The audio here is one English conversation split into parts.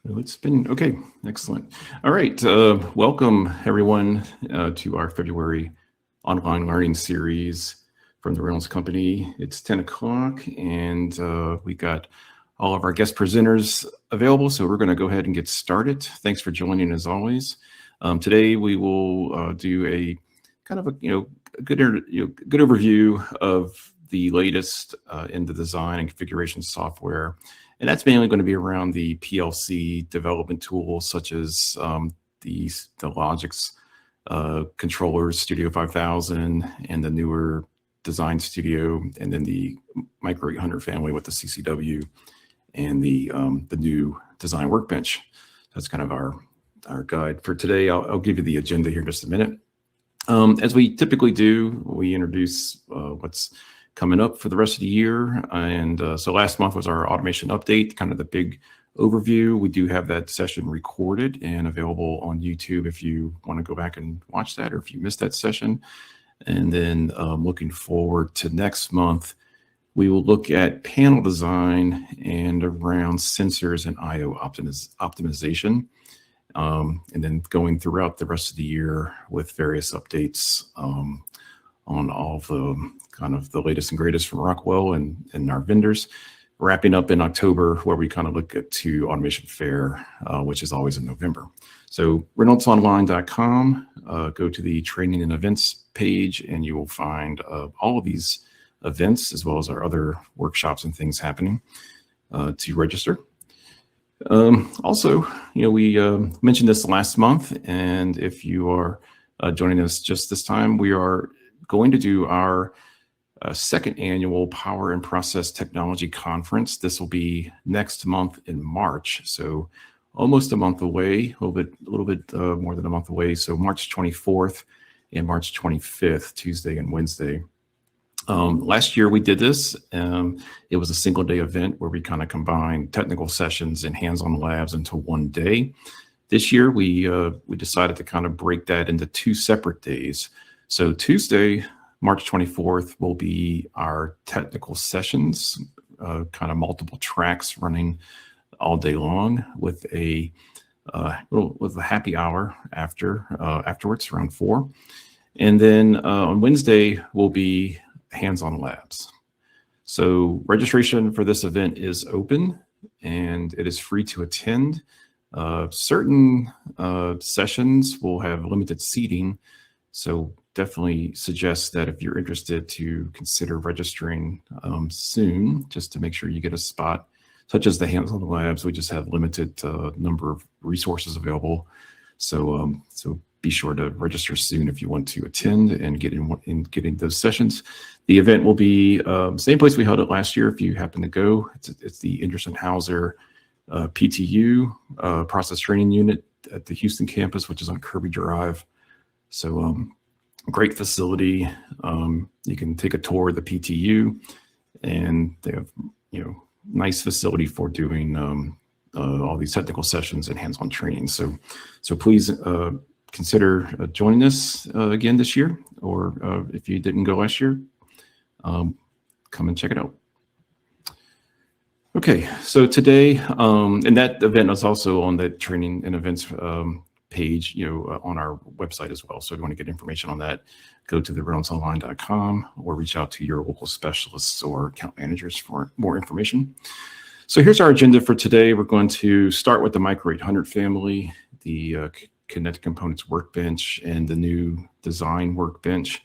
Well, it's been okay. Excellent. All right. Welcome everyone to our February online learning series from the Reynolds Company. It's 10 o'clock and we got all of our guest presenters available. So we're going to go ahead and get started. Thanks for joining as always. Today we will do a kind of a good overview of the latest in the design and configuration software. And that's mainly going to be around the PLC development tools, such as the Logix controllers, Studio 5000, and the newer Design Studio, and then the Micro 800 family with the CCW and the new Design Workbench. That's kind of our guide for today. I'll give you the agenda here in just a minute. As we typically do, we introduce what's coming up for the rest of the year. And so last month was our automation update, kind of the big overview. We do have that session recorded and available on YouTube if you want to go back and watch that, or if you missed that session. And then looking forward to next month, we will look at panel design and around sensors and IO optimization. And then going throughout the rest of the year with various updates on all the kind of the latest and greatest from Rockwell and our vendors, wrapping up in October, where we kind of look at to Automation Fair, which is always in November. So reynoldsonline.com, go to the training and events page, and you will find all of these events as well as our other workshops and things happening to register. Also, we mentioned this last month, and if you are joining us just this time, we are going to do our second annual Power and Process Technology Conference. This will be next month in March, so almost a month away, a little bit more than a month away. So March 24th and March 25th, Tuesday and Wednesday. Last year we did this. It was a single day event where we kind of combined technical sessions and hands-on labs into one day. This year we decided to kind of break that into two separate days. So Tuesday, March 24th, will be our technical sessions, kind of multiple tracks running all day long with a happy hour afterwards around 4. And then on Wednesday will be hands-on labs. So registration for this event is open and it is free to attend. Certain sessions will have limited seating, so definitely suggest that if you're interested to consider registering soon, just to make sure you get a spot, such as the hands-on labs. We just have limited number of resources available. So be sure to register soon if you want to attend and get in those sessions. The event will be same place we held it last year if you happen to go. It's the Anderson Hauser PTU Process Training Unit at the Houston campus, which is on Kirby Drive. So great facility. You can take a tour of the PTU, and they have nice facility for doing all these technical sessions and hands-on training. So please consider joining us again this year, or if you didn't go last year, come and check it out. Okay, so today, and that event is also on the training and events page, on our website as well. So if you want to get information on that, go to the reynoldsonline.com or reach out to your local specialists or account managers for more information. So here's our agenda for today. We're going to start with the Micro 800 family, the Kinetic Components Workbench, and the new Design Workbench.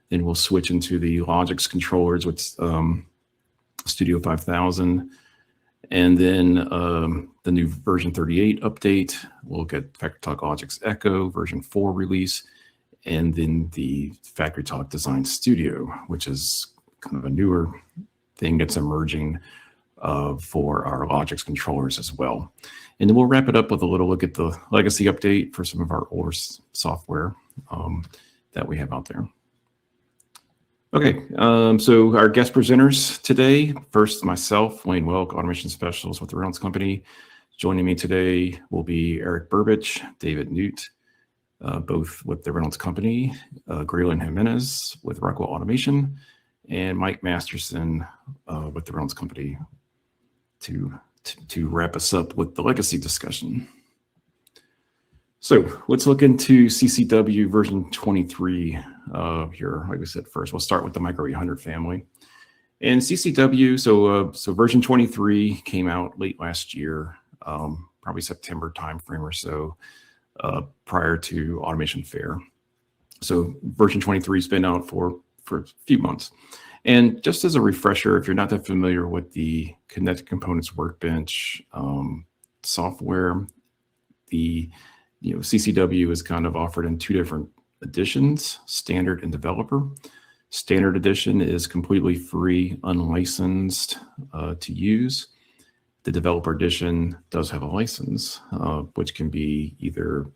Then we'll switch into the Logix controllers with Studio 5000. And then the new version 38 update. We'll get FactoryTalk Logix Echo version 4 release, and then the FactoryTalk Design Studio, which is kind of a newer thing that's emerging for our Logix controllers as well. And then we'll wrap it up with a little look at the legacy update for some of our older software that we have out there. Okay, so our guest presenters today, first myself, Wayne Welk, Automation Specialist with the Reynolds Company. Joining me today will be Eric Burbidge, David Newt, both with the Reynolds Company, Graylin Jimenez with Rockwell Automation, and Mike Masterson with the Reynolds Company to to wrap us up with the legacy discussion. So let's look into CCW version 23 here. Like we said, first we'll start with the Micro 800 family. And CCW, so version 23 came out late last year, probably September timeframe or so, prior to Automation Fair. So version 23 has been out for a few months. And just as a refresher, if you're not that familiar with the Connected Components Workbench software, the CCW is kind of offered in two different editions, Standard and Developer. Standard edition is completely free, unlicensed to use. The Developer edition does have a license, which can be either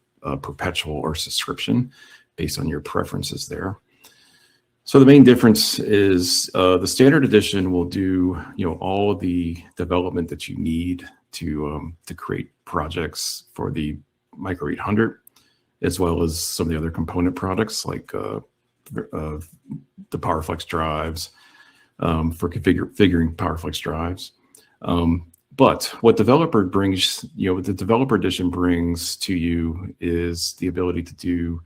perpetual or subscription based on your preferences there. So the main difference is the Standard edition will do all of the development that you need to create projects for the Micro 800, as well as some of the other component products like the PowerFlex drives, for configuring PowerFlex drives. But what developer brings, what the Developer edition brings to you is the ability to do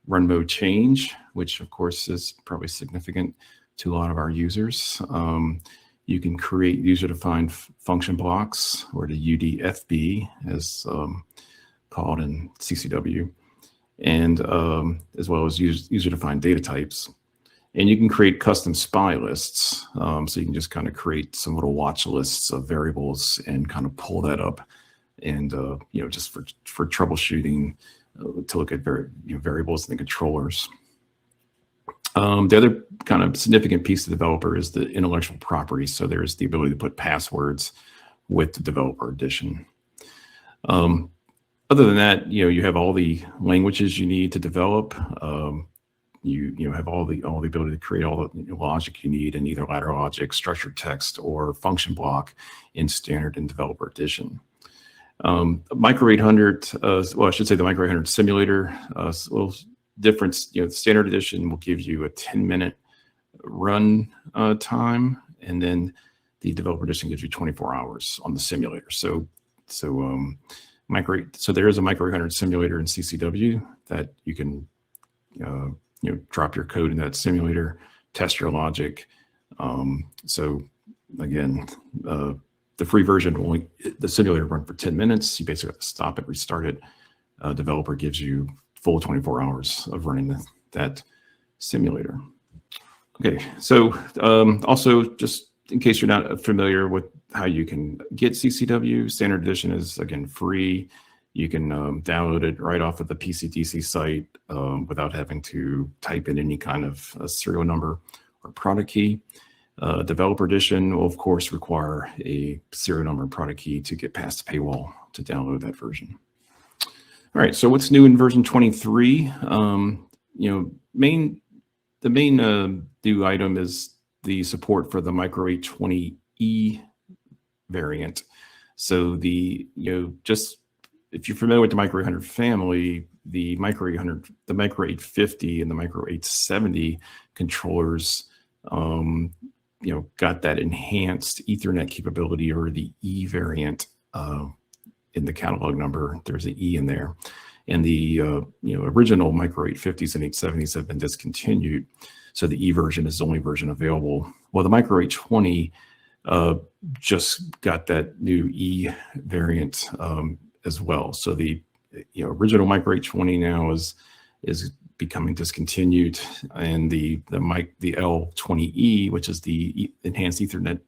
run mode change, which of course is probably significant to a lot of our users. You can create user-defined function blocks, or the UDFB as called in CCW, and as well as user-defined data types. And you can create custom SPI lists. So you can just kind of create some little watch lists of variables and kind of pull that up, and just for troubleshooting, to look at variables in the controllers. The other kind of significant piece of developer is the intellectual property. So there's the ability to put passwords with the Developer edition. Other than that, you have all the languages you need to develop. You have all the ability to create all the logic you need in either ladder logic, structured text, or function block in Standard and Developer edition. Micro 800, well, I should say the Micro 800 simulator, a little difference. The Standard edition will give you a 10-minute run time, and then the Developer edition gives you 24 hours on the simulator. So there is a Micro 800 simulator in CCW that you can drop your code in that simulator, test your logic. So again, the free version the simulator run for 10 minutes. You basically have to stop it, restart it. Developer gives you full 24 hours of running that simulator. Okay, so also just in case you're not familiar with how you can get CCW, Standard Edition is, again, free. You can download it right off of the PCDC site without having to type in any kind of serial number or product key. Developer Edition will, of course, require a serial number and product key to get past the paywall to download that version. All right, so what's new in version 23? The main new item is the support for the Micro 820E variant. So just if you're familiar with the Micro 800 family, the Micro 800, the Micro 850, and the Micro 870 controllers, got that enhanced Ethernet capability, or the E variant in the catalog number. There's an E in there, and the original Micro 850s and 870s have been discontinued. So the E version is the only version available. Well, the Micro 820 just got that new E variant as well. So the original Micro 820 now is becoming discontinued, and the L20E, which is the enhanced Ethernet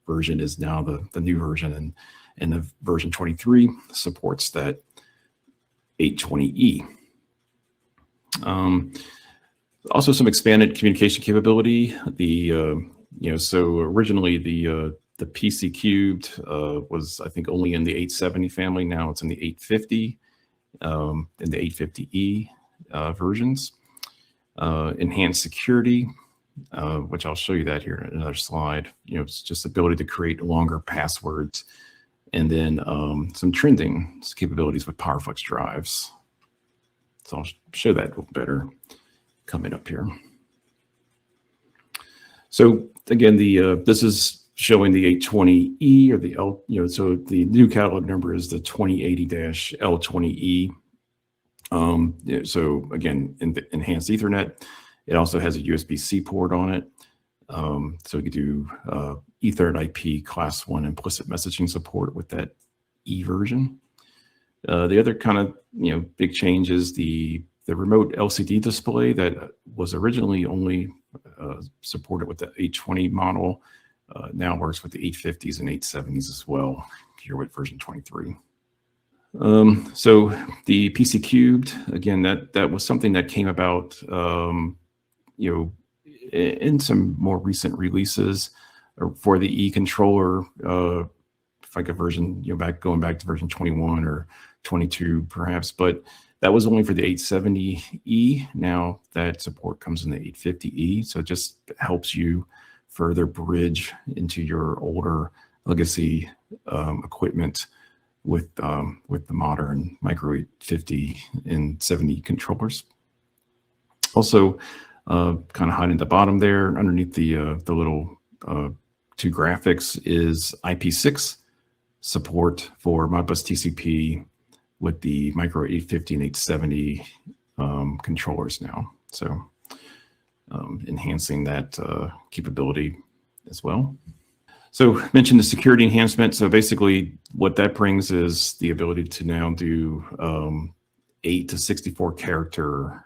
version, is now the new version, and the version 23 supports that 820E. Also, some expanded communication capability. So originally the PC cubed was, I think, only in the 870 family. Now it's in the 850, in the 850E versions. Enhanced security, which I'll show you that here in another slide. It's just the ability to create longer passwords, and then some trending capabilities with PowerFlex drives. So I'll show that a little better coming up here. So again, this is showing the 820E or the L, so the new catalog number is the 2080-L20E. So again, in the enhanced Ethernet, it also has a USB-C port on it. So you could do Ethernet IP class 1 implicit messaging support with that E version. The other kind of big change is the remote LCD display that was originally only supported with the 820 model. Now works with the 850s and 870s as well, here with version 23. So the PC cubed, again, that was something that came about, in some more recent releases for the E controller, like a version, going back to version 21 or 22 perhaps, but that was only for the 870E. Now that support comes in the 850E, so it just helps you further bridge into your older legacy equipment with the modern micro 850 and 70 controllers. Also, kind of hiding at the bottom there, underneath the little two graphics, is IP6 support for Modbus TCP with the micro 850 and 870 controllers now. So enhancing that capability as well. So mentioned the security enhancement. So basically what that brings is the ability to now do 8 to 64 character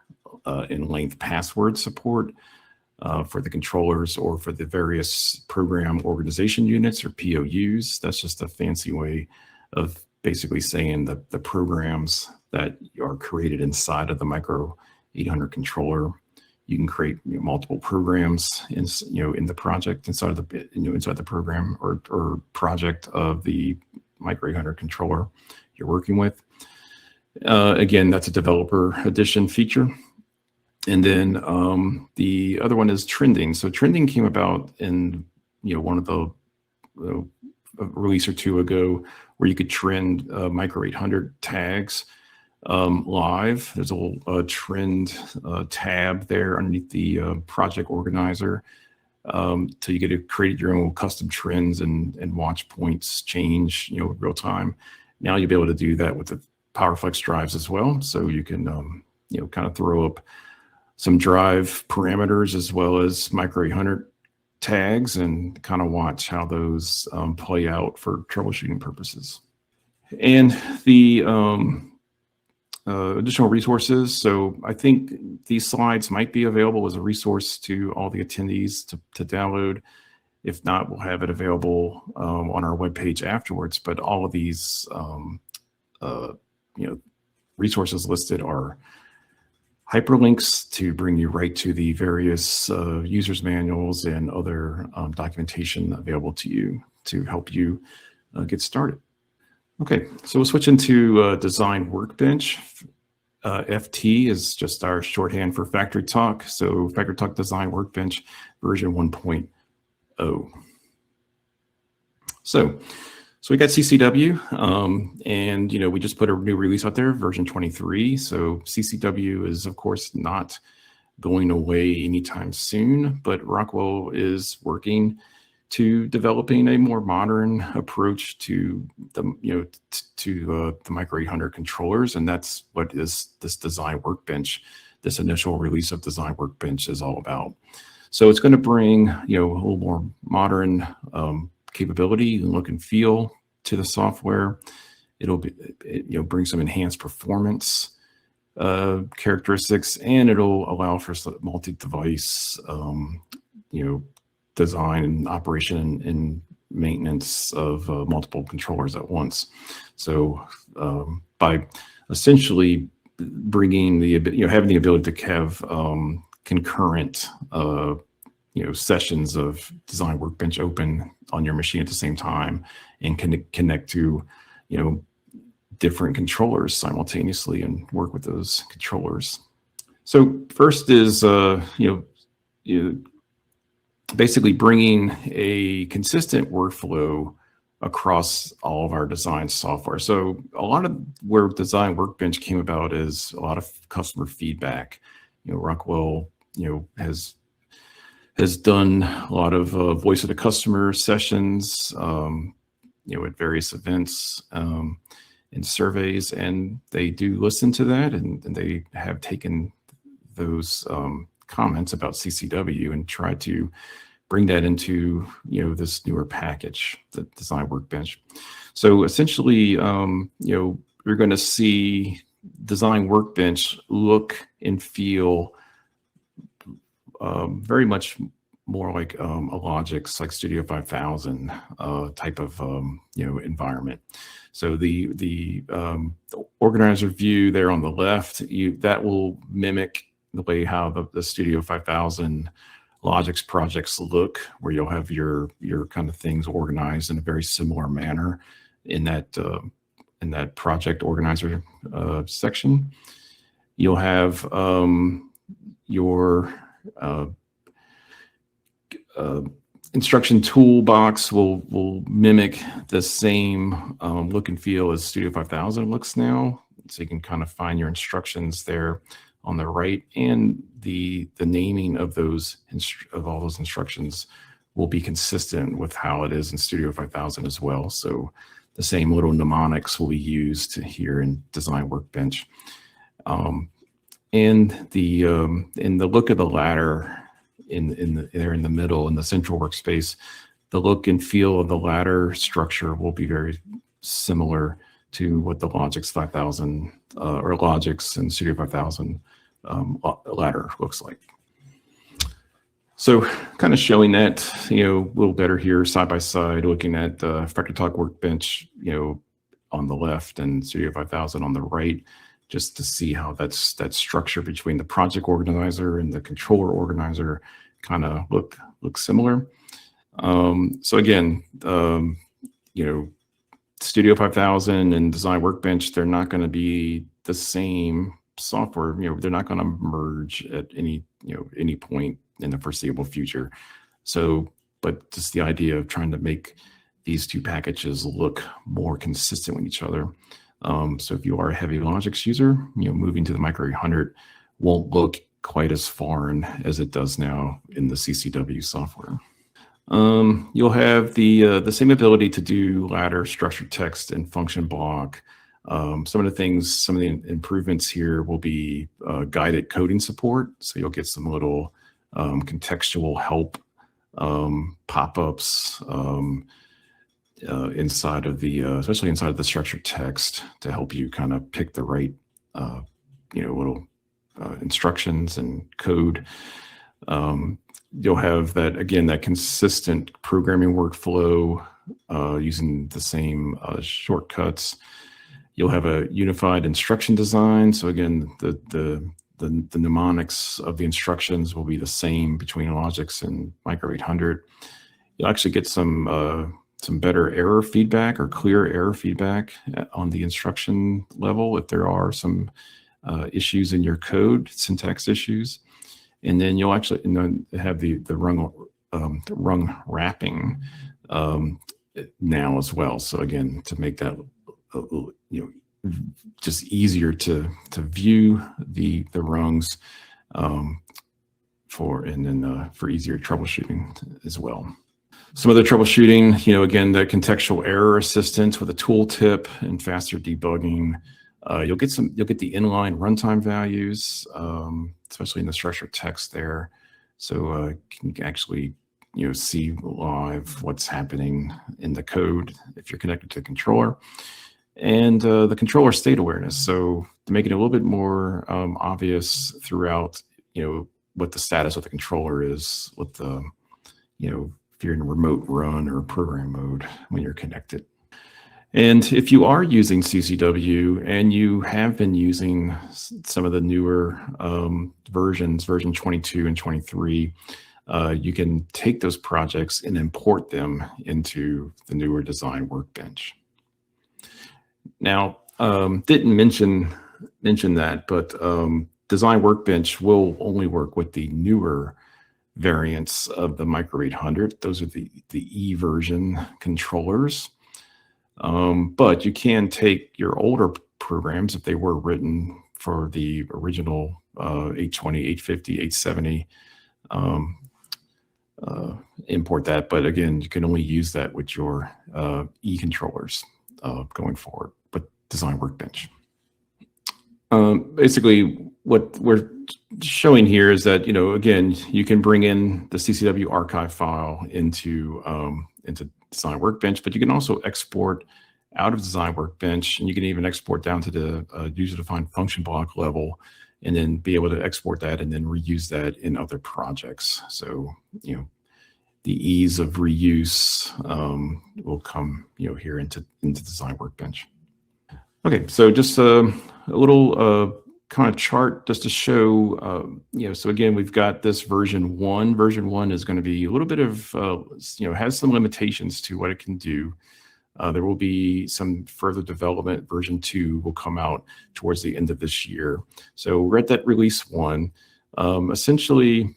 in length password support for the controllers or for the various program organization units or POUs. That's just a fancy way of basically saying that the programs that are created inside of the micro 800 controller, you can create multiple programs in the project inside of the inside the program or project of the micro 800 controller you're working with. Again, that's a developer edition feature. And then the other one is trending. So trending came about in one of the a release or two ago, where you could trend micro 800 tags live. There's a little trend tab there underneath the project organizer. So you get to create your own custom trends and watch points change, real time. Now you'll be able to do that with the PowerFlex drives as well. So you can, kind of throw up some drive parameters as well as micro 800 tags and kind of watch how those play out for troubleshooting purposes. And the additional resources. So I think these slides might be available as a resource to all the attendees to download. If not, we'll have it available on our webpage afterwards. But all of these resources listed are hyperlinks to bring you right to the various users manuals and other documentation available to you to help you get started. Okay, so we'll switch into Design Workbench. FT is just our shorthand for FactoryTalk. So FactoryTalk Design Workbench version 1.0. So we got CCW, and we just put a new release out there, version 23. So CCW is, of course, not going away anytime soon, but Rockwell is working to developing a more modern approach to the the micro 800 controllers, and that's what is this Design Workbench. This initial release of Design Workbench is all about. So it's going to bring a little more modern capability and look and feel to the software. It'll be bring some enhanced performance characteristics, and it'll allow for multi-device design and operation and maintenance of multiple controllers at once. So by essentially bringing having the ability to have concurrent sessions of Design Workbench open on your machine at the same time and can connect to different controllers simultaneously and work with those controllers. So first is basically bringing a consistent workflow across all of our design software. So a lot of where Design Workbench came about is a lot of customer feedback. Rockwell has has done a lot of voice of the customer sessions, at various events and surveys, and they do listen to that, and they have taken those comments about CCW and tried to bring that into this newer package, the Design Workbench. So essentially, you're going to see Design Workbench look and feel very much more like a Logix, like Studio 5000 type of environment. So the organizer view there on the left, that will mimic the way how the Studio 5000 Logix projects look, where you'll have your kind of things organized in a very similar manner in that project organizer section. You'll have your instruction toolbox will mimic the same look and feel as Studio 5000 looks now. So you can kind of find your instructions there on the right, and the naming of all those instructions will be consistent with how it is in Studio 5000 as well. So the same little mnemonics will be used here in Design Workbench. And the look of the ladder there in the middle in the central workspace, the look and feel of the ladder structure will be very similar to what the Logix 5000 or Logix and Studio 5000 ladder looks like. So kind of showing that, a little better here side by side, looking at FactoryTalk Workbench, on the left and Studio 5000 on the right, just to see how that structure between the project organizer and the controller organizer kind of look similar. So again, Studio 5000 and Design Workbench, they're not going to be the same software. They're not going to merge at any point in the foreseeable future. So, but just the idea of trying to make these two packages look more consistent with each other. So if you are a heavy Logix user, moving to the Micro 800 won't look quite as foreign as it does now in the CCW software. You'll have the same ability to do ladder, structured text, and function block. Some of the improvements here will be guided coding support. So you'll get some little contextual help pop-ups inside of especially inside of the structured text, to help you kind of pick the right, little instructions and code. You'll have that consistent programming workflow using the same shortcuts. You'll have a unified instruction design. So again, the mnemonics of the instructions will be the same between Logix and Micro 800. You'll actually get some better error feedback or clear error feedback on the instruction level if there are some issues in your code, syntax issues. And then you'll actually have the rung wrapping now as well. So again, to make that just easier to view the rungs for easier troubleshooting as well. Some other troubleshooting, again, the contextual error assistance with a tooltip and faster debugging. You'll get the inline runtime values, especially in the structured text there. So you can actually see live what's happening in the code if you're connected to the controller. And the controller state awareness. So to make it a little bit more obvious throughout, what the status of the controller is with the, if you're in a remote run or program mode when you're connected. And if you are using CCW and you have been using some of the newer versions, version 22 and 23, you can take those projects and import them into the newer Design Workbench. Now, didn't mention that, but Design Workbench will only work with the newer variants of the Micro 800. Those are the E version controllers. But you can take your older programs, if they were written for the original 820, 850, 870 import that. But again, you can only use that with your e-controllers going forward with Design Workbench. Basically, what we're showing here is that, again, you can bring in the CCW archive file into Design Workbench, but you can also export out of Design Workbench, and you can even export down to the user-defined function block level, and then be able to export that and then reuse that in other projects. So, the ease of reuse will come, here into Design Workbench. Okay, so just a little kind of chart just to show, so again, we've got this version 1. Version 1 is going to be a little bit of, has some limitations to what it can do. There will be some further development. Version 2 will come out towards the end of this year. So we're at that release 1. Essentially,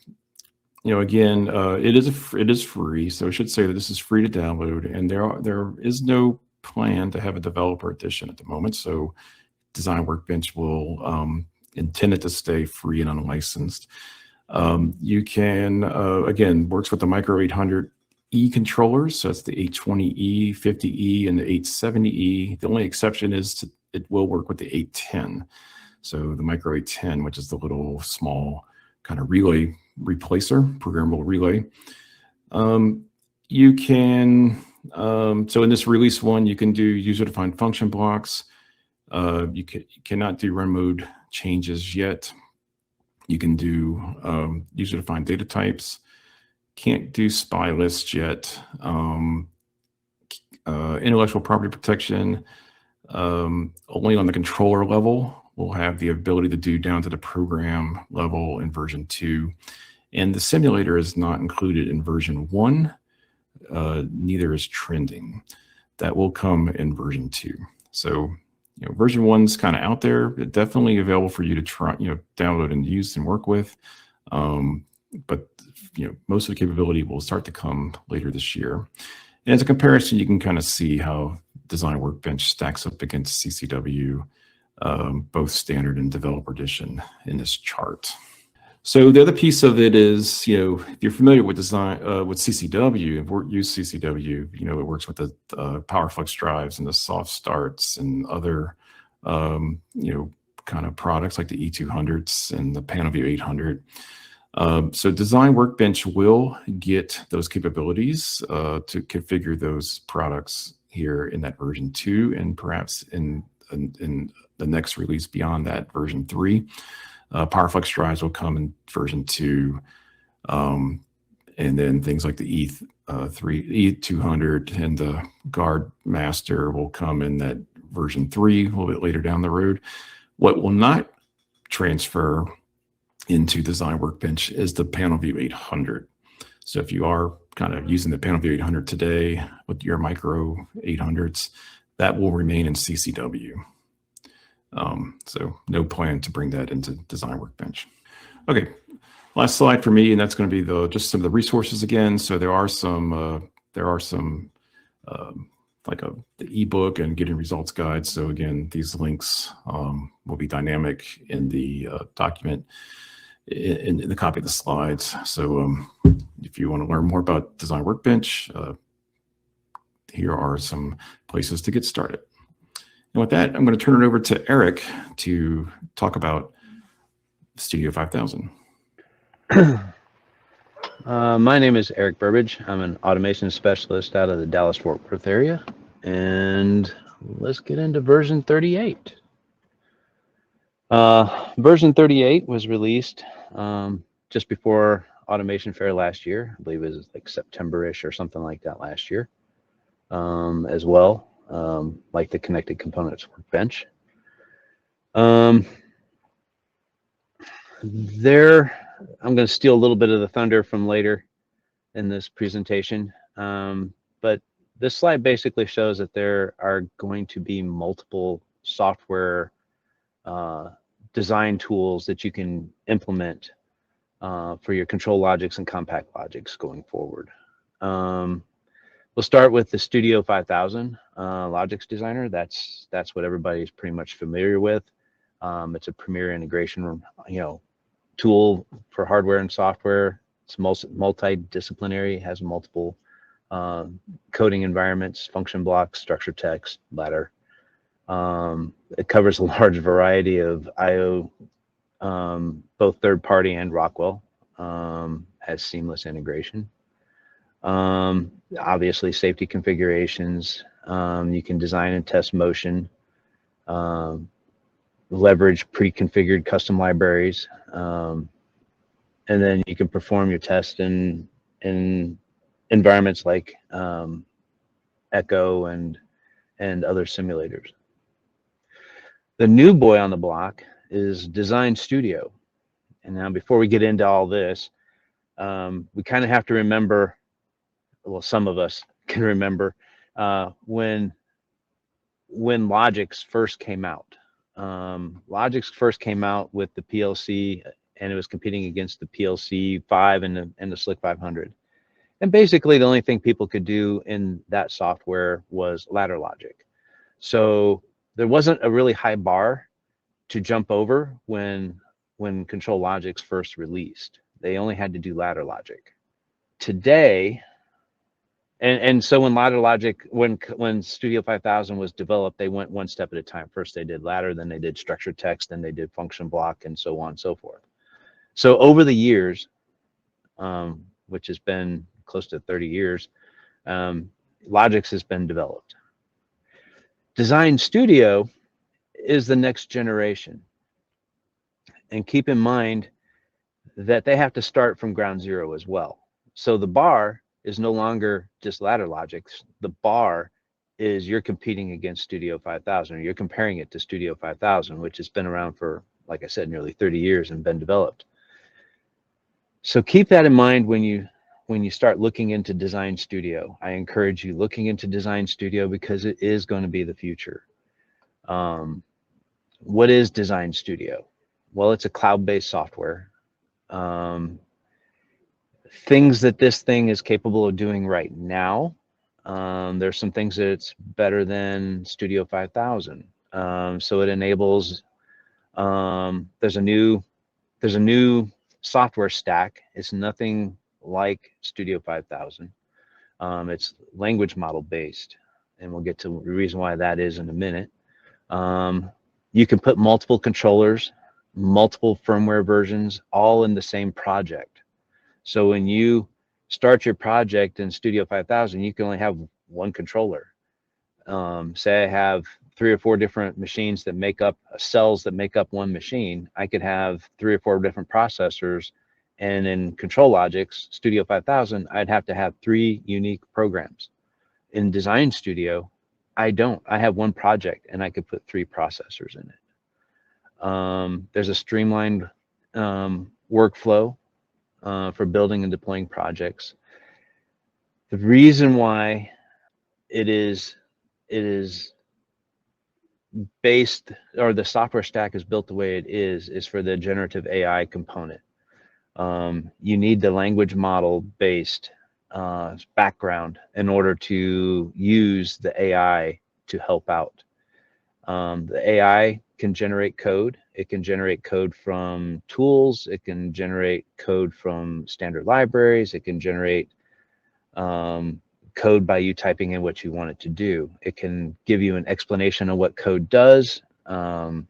again, it is free. So I should say that this is free to download, and there is no plan to have a developer edition at the moment. So Design Workbench will intend it to stay free and unlicensed. You can, again, works with the Micro 800 E controllers. So that's the 820E, 50E, and the 870E. The only exception is it will work with the 810. So the Micro 810, which is the little small kind of relay replacer, programmable relay. You can, so in this release 1, you can do user-defined function blocks. You cannot do run mode changes yet. You can do user-defined data types. Can't do spy lists yet. Intellectual property protection, only on the controller level. We'll have the ability to do down to the program level in version 2. And the simulator is not included in version 1. Neither is trending. That will come in version 2. So, version 1's kind of out there, but definitely available for you to try, download and use and work with. But most of the capability will start to come later this year. And as a comparison, you can kind of see how Design Workbench stacks up against CCW, both standard and developer edition in this chart. So the other piece of it is, if you're familiar with with CCW, if use CCW, it works with the PowerFlex drives and the soft starts and other, kind of products like the E200s and the PanaView 800. So Design Workbench will get those capabilities to configure those products here in that version 2, and perhaps in the next release beyond that, version 3. PowerFlex drives will come in version 2, and then things like the E200 and the Guard Master will come in that version 3 a little bit later down the road. What will not transfer into Design Workbench is the PanaView 800. So if you are kind of using the PanaView 800 today with your Micro 800s, that will remain in CCW. So no plan to bring that into Design Workbench. Okay, last slide for me, and that's going to be just some of the resources again. So there are some like the ebook and getting results guide. So again, these links will be dynamic in the document, in the copy of the slides. So if you want to learn more about Design Workbench, here are some places to get started. And with that, I'm going to turn it over to Eric to talk about Studio 5000. My name is Eric Burbage. I'm an automation specialist out of the Dallas-Fort Worth area. And let's get into version 38. Version 38 was released just before Automation Fair last year. I believe it was like September-ish or something like that last year as well. Like the Connected Components Workbench. I'm going to steal a little bit of the thunder from later in this presentation, but this slide basically shows that there are going to be multiple software design tools that you can implement for your control logics and compact logics going forward. We'll start with the Studio 5000 Logix Designer. That's what everybody's pretty much familiar with. It's a premier integration, tool for hardware and software It's multidisciplinary, has multiple coding environments, function blocks, structured text, ladder. It covers a large variety of I/O, both third-party and Rockwell. Has seamless integration. Obviously, safety configurations. You can design and test motion. Leverage pre-configured custom libraries. And then you can perform your test in environments like Echo and other simulators. The new boy on the block is Design Studio. And now before we get into all this, we kind of have to remember, well, some of us can remember when Logix first came out. Logix first came out with the PLC, and it was competing against the PLC 5 and the SLC 500. And basically the only thing people could do in that software was ladder logic. So there wasn't a really high bar to jump over when ControlLogix first released. They only had to do ladder logic. Today, and so when ladder logic, when Studio 5000 was developed, they went one step at a time. First they did ladder, then they did structured text, then they did function block, and so on and so forth. So over the years, which has been close to 30 years, Logix has been developed. Design Studio is the next generation. And keep in mind that they have to start from ground zero as well. So the bar is no longer just ladder logic. The bar is you're competing against Studio 5000, or you're comparing it to Studio 5000, which has been around for, like I said, nearly 30 years and been developed. So keep that in mind when you start looking into Design Studio. I encourage you looking into Design Studio because it is going to be the future. What is Design Studio? Well, it's a cloud-based software. Things that this thing is capable of doing right now, there's some things that it's better than Studio 5000. So it enables, there's a new software stack. It's nothing like Studio 5000. It's language model based, and we'll get to the reason why that is in a minute. You can put multiple controllers, multiple firmware versions, all in the same project. So when you start your project in Studio 5000, you can only have one controller. Say I have 3 or 4 different machines that make up cells that make up one machine. I could have 3 or 4 different processors, and in ControlLogix Studio 5000, I'd have to have 3 unique programs. In Design Studio, I don't. I have one project, and I could put 3 processors in it. There's a streamlined workflow for building and deploying projects. The reason why it is based, or the software stack is built the way it is for the generative AI component. You need the language model based background in order to use the AI to help out. The AI can generate code. It can generate code from tools. It can generate code from standard libraries. It can generate code by you typing in what you want it to do. It can give you an explanation of what code does, and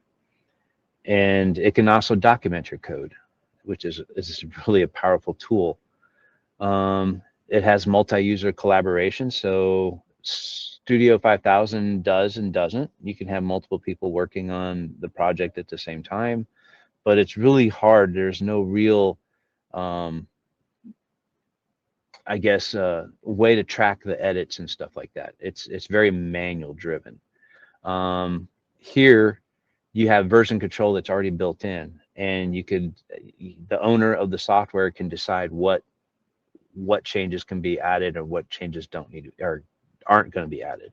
it can also document your code, which is really a powerful tool. It has multi-user collaboration, so Studio 5000 does and doesn't. You can have multiple people working on the project at the same time, but it's really hard. There's no real, I guess, way to track the edits and stuff like that. It's very manual driven. Here, you have version control that's already built in, and the owner of the software can decide what changes can be added or what changes don't need or aren't going to be added.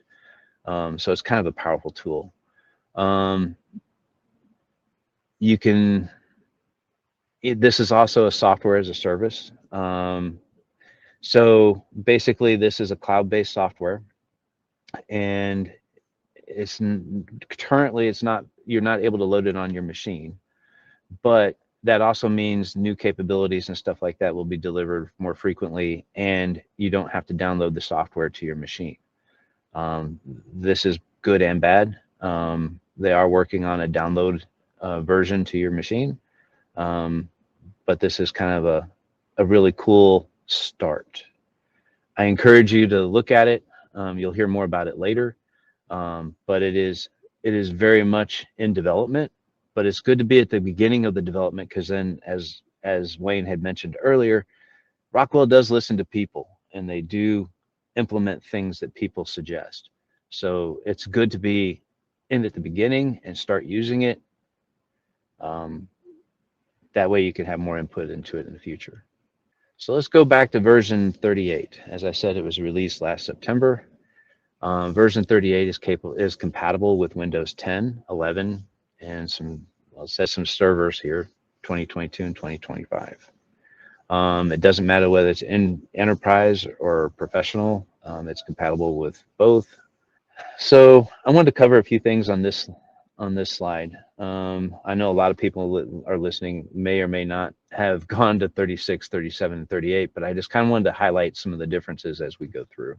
So it's kind of a powerful tool. This is also a software as a service. So basically this is a cloud-based software, and currently you're not able to load it on your machine, but that also means new capabilities and stuff like that will be delivered more frequently, and you don't have to download the software to your machine. This is good and bad. They are working on a download version to your machine, but this is kind of a really cool start. I encourage you to look at it. You'll hear more about it later, but it is very much in development. But it's good to be at the beginning of the development, because then, as Wayne had mentioned earlier, Rockwell does listen to people, and they do implement things that people suggest. So it's good to be in at the beginning and start using it. That way you can have more input into it in the future. So let's go back to version 38. As I said, it was released last September. Version 38 is compatible with Windows 10, 11, and some servers here, 2022 and 2025. It doesn't matter whether it's in enterprise or professional. It's compatible with both. So I wanted to cover a few things on this slide. I know a lot of people that are listening may or may not have gone to 36, 37, and 38, but I just kind of wanted to highlight some of the differences as we go through.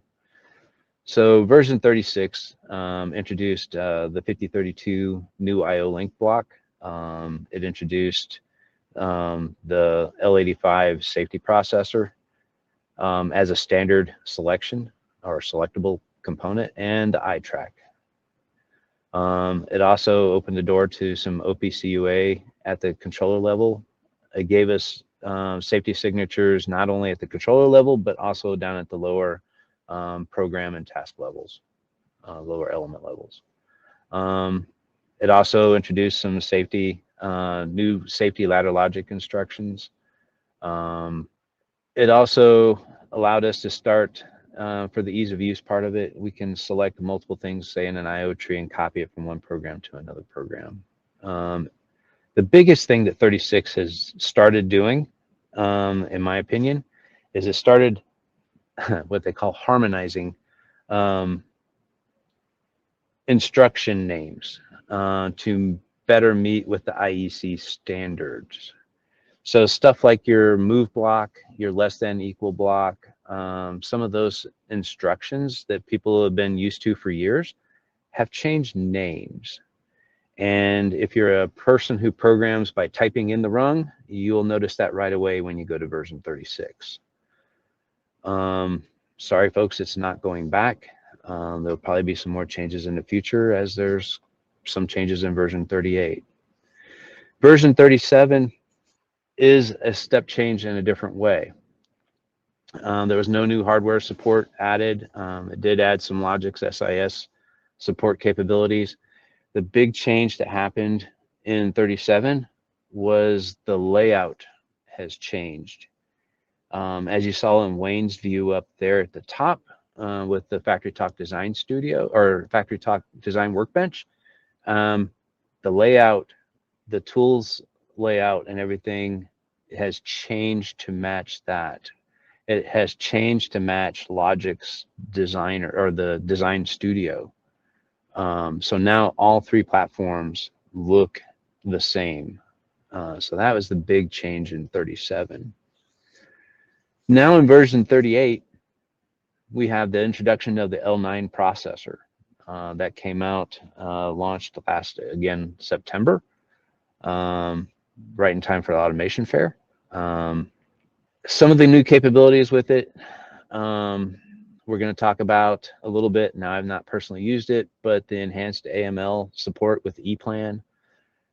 So version 36 introduced the 5032 new IO link block. It introduced the L85 safety processor as a standard selection or selectable component, and the iTrack. It also opened the door to some OPCUA at the controller level. It gave us safety signatures not only at the controller level, but also down at the lower program and task levels, lower element levels. It also introduced some new safety ladder logic instructions. It also allowed us to start, for the ease of use part of it, we can select multiple things, say in an IO tree, and copy it from one program to another program. The biggest thing that 36 has started doing, in my opinion, is it started what they call harmonizing instruction names to better meet with the IEC standards. So stuff like your move block, your less than equal block, some of those instructions that people have been used to for years have changed names. And if you're a person who programs by typing in the rung, you'll notice that right away when you go to version 36. Sorry, folks, it's not going back. There'll probably be some more changes in the future, as there's some changes in version 38. Version 37 is a step change in a different way. There was no new hardware support added. It did add some Logix SIS support capabilities. The big change that happened in 37 was the layout has changed. As you saw in Wayne's view up there at the top with the FactoryTalk Design Studio or FactoryTalk Design Workbench, the layout, the tools layout and everything has changed to match that. It has changed to match Logix Designer or the Design Studio. So now all three platforms look the same. So that was the big change in 37. Now in version 38, we have the introduction of the L9 processor that came out, launched last, again, September, right in time for the automation fair. Some of the new capabilities with it, we're going to talk about a little bit. Now, I've not personally used it, but the enhanced AML support with ePlan.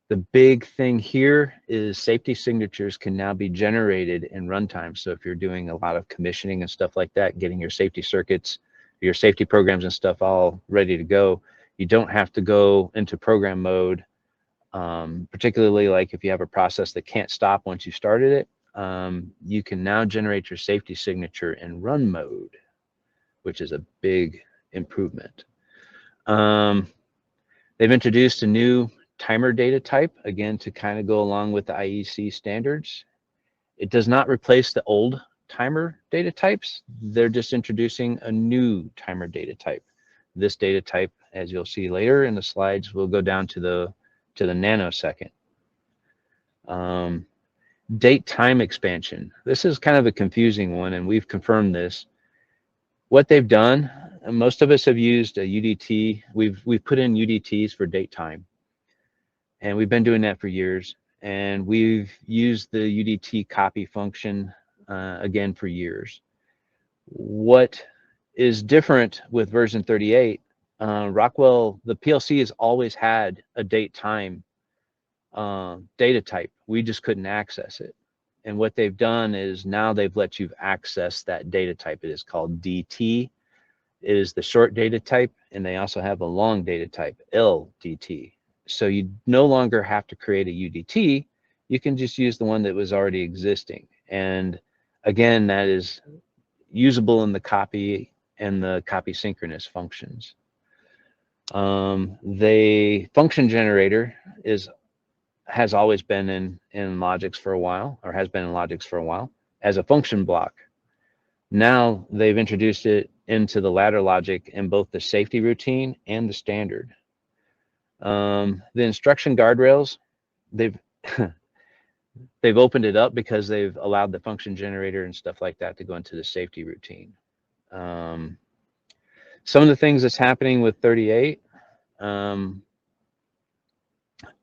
The big thing here is safety signatures can now be generated in runtime. So if you're doing a lot of commissioning and stuff like that, getting your safety circuits, your safety programs and stuff all ready to go, you don't have to go into program mode, particularly like if you have a process that can't stop once you started it. You can now generate your safety signature in run mode, which is a big improvement. They've introduced a new timer data type, again, to kind of go along with the IEC standards. It does not replace the old timer data types. They're just introducing a new timer data type. This data type, as you'll see later in the slides, will go down to the nanosecond. Date time expansion. This is kind of a confusing one, and we've confirmed this. What they've done, and most of us have used a UDT. We've put in UDTs for date time, and we've been doing that for years. And we've used the UDT copy function again for years. What is different with version 38? Rockwell, the PLC has always had a date time data type. We just couldn't access it. And what they've done is now they've let you access that data type. It is called DT. It is the short data type, and they also have a long data type, LDT. So you no longer have to create a UDT. You can just use the one that was already existing. And again, that is usable in the copy and the copy synchronous functions. The function generator has always been in Logix for a while, or has been in Logix for a while, as a function block. Now they've introduced it into the ladder logic in both the safety routine and the standard. The instruction guardrails, they've they've opened it up because they've allowed the function generator and stuff like that to go into the safety routine. Some of the things that's happening with 38,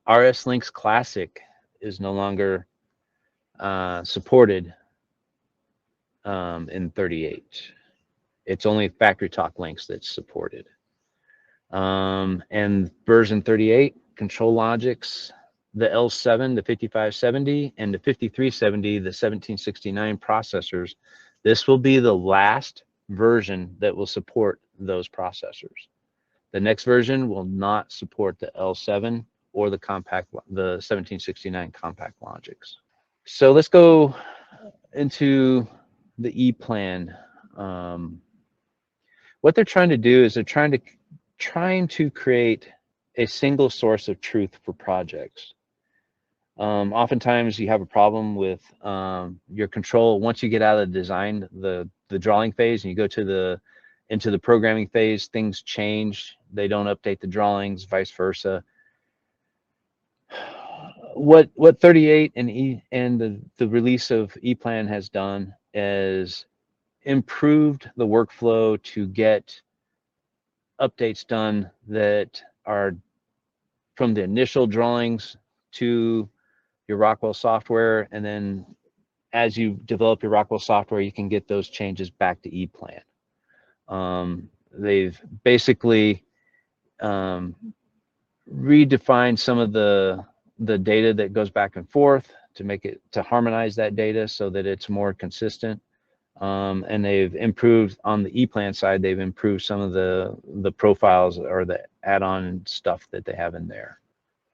RS Links Classic is no longer supported in 38. It's only FactoryTalk links that's supported. And version 38, control logics, the L7, the 5570, and the 5370, the 1769 processors. This will be the last version that will support those processors. The next version will not support the L7 or the 1769 compact logics. So let's go into the E-plan. What they're trying to do is they're trying to create a single source of truth for projects. Oftentimes you have a problem with your control. Once you get out of the design, the drawing phase, and you go to into the programming phase, things change. They don't update the drawings, vice versa. What 38 and the release of E-plan has done is improved the workflow to get updates done that are from the initial drawings to your Rockwell software, and then as you develop your Rockwell software, you can get those changes back to E-plan. They've basically redefined some of the data that goes back and forth to harmonize that data so that it's more consistent. And they've improved on the E-plan side. They've improved some of the profiles or the add-on stuff that they have in there.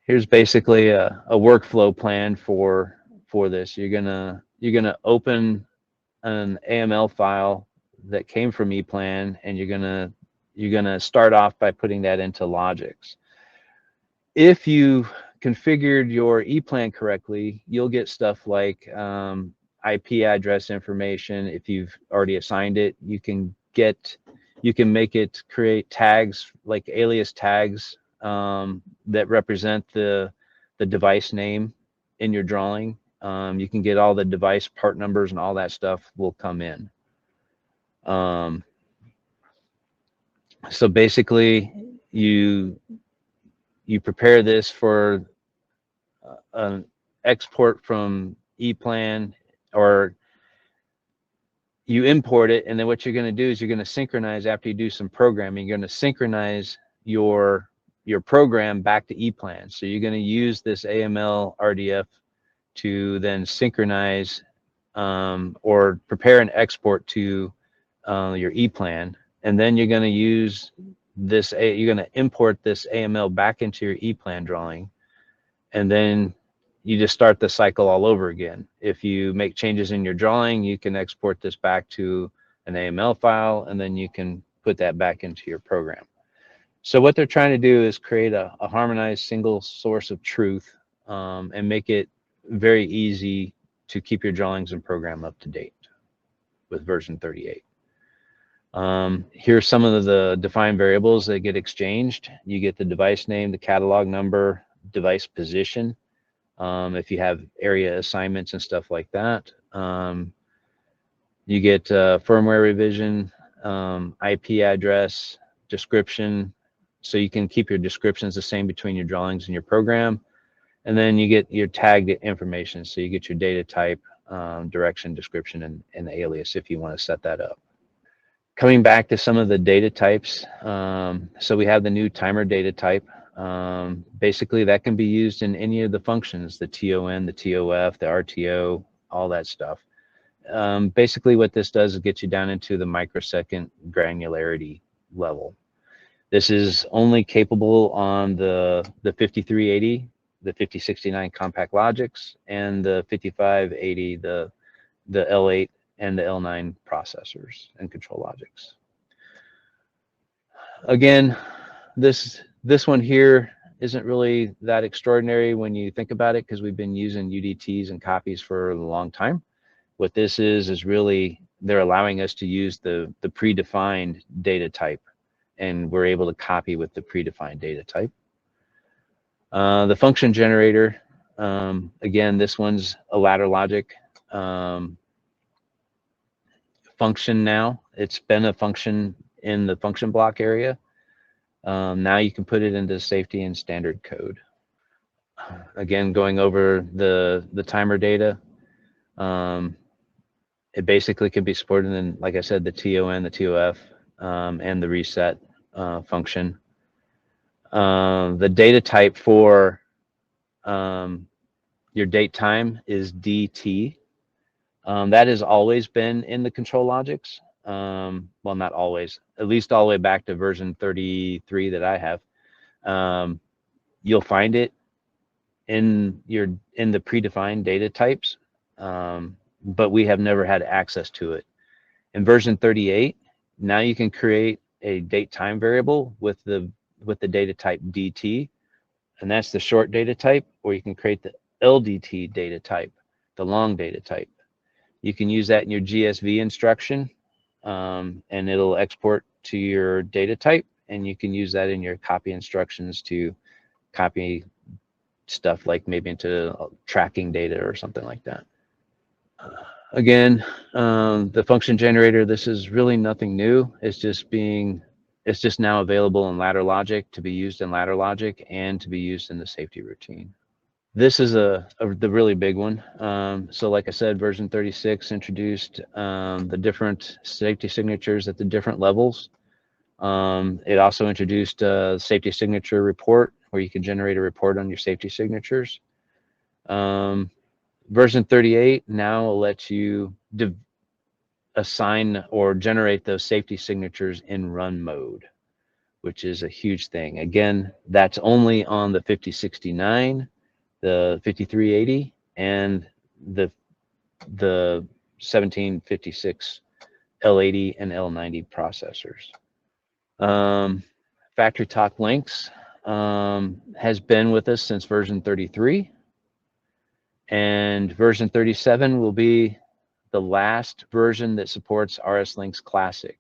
Here's basically a workflow plan for this. You're gonna open an AML file that came from E-plan, and you're gonna start off by putting that into Logix. If you configured your E-plan correctly, you'll get stuff like IP address information. If you've already assigned it, you can make it create tags, like alias tags, that represent the device name in your drawing. You can get all the device part numbers, and all that stuff will come in. So basically you prepare this for an export from E-plan, or you import it, and then what you're going to do is you're going to synchronize. After you do some programming, you're going to synchronize your program back to E-plan. So you're going to use this AML RDF to then synchronize or prepare an export to your E-plan, and then you're going to use this. You're going to import this AML back into your E-plan drawing, and then you just start the cycle all over again. If you make changes in your drawing, you can export this back to an AML file, and then you can put that back into your program. So what they're trying to do is create a harmonized single source of truth, and make it very easy to keep your drawings and program up to date with version 38. Here's some of the defined variables that get exchanged. You get the device name, the catalog number, device position. if you have area assignments and stuff like that. You get firmware revision, IP address, description, so you can keep your descriptions the same between your drawings and your program. And then you get your tagged information, so you get your data type, direction, description, and the alias if you want to set that up. Coming back to some of the data types, so we have the new timer data type. Basically, that can be used in any of the functions, the TON, the TOF, the RTO, all that stuff. Basically, what this does is get you down into the microsecond granularity level. This is only capable on the 5380, the 5069 compact Logix, and the 5580, the L8 and the L9 processors and control logics. Again, this one here isn't really that extraordinary when you think about it, because we've been using UDTs and copies for a long time. What this is really they're allowing us to use the predefined data type, and we're able to copy with the predefined data type. The function generator, again, this one's a ladder logic function now. It's been a function in the function block area. Now you can put it into safety and standard code. Again, going over the timer data, it basically can be supported in, like I said, the TON, the TOF, and the reset function. The data type for your date time is DT. That has always been in the control logics. Well, not always, at least all the way back to version 33 that I have. You'll find it in the predefined data types, but we have never had access to it. In version 38, now you can create a date time variable with the data type DT, and that's the short data type, or you can create the LDT data type, the long data type. You can use that in your GSV instruction, and it'll export to your data type, and you can use that in your copy instructions to copy stuff like maybe into tracking data or something like that. Again, the function generator, this is really nothing new. It's just now available in ladder logic, to be used in ladder logic and to be used in the safety routine. This is the really big one. So like I said, version 36 introduced the different safety signatures at the different levels. It also introduced a safety signature report, where you can generate a report on your safety signatures. Version 38 now will let you assign or generate those safety signatures in run mode, which is a huge thing. Again, that's only on the 5069, the 5380, and the 1756 L80 and L90 processors. FactoryTalk Links has been with us since version 33, and version 37 will be the last version that supports RS Links Classic.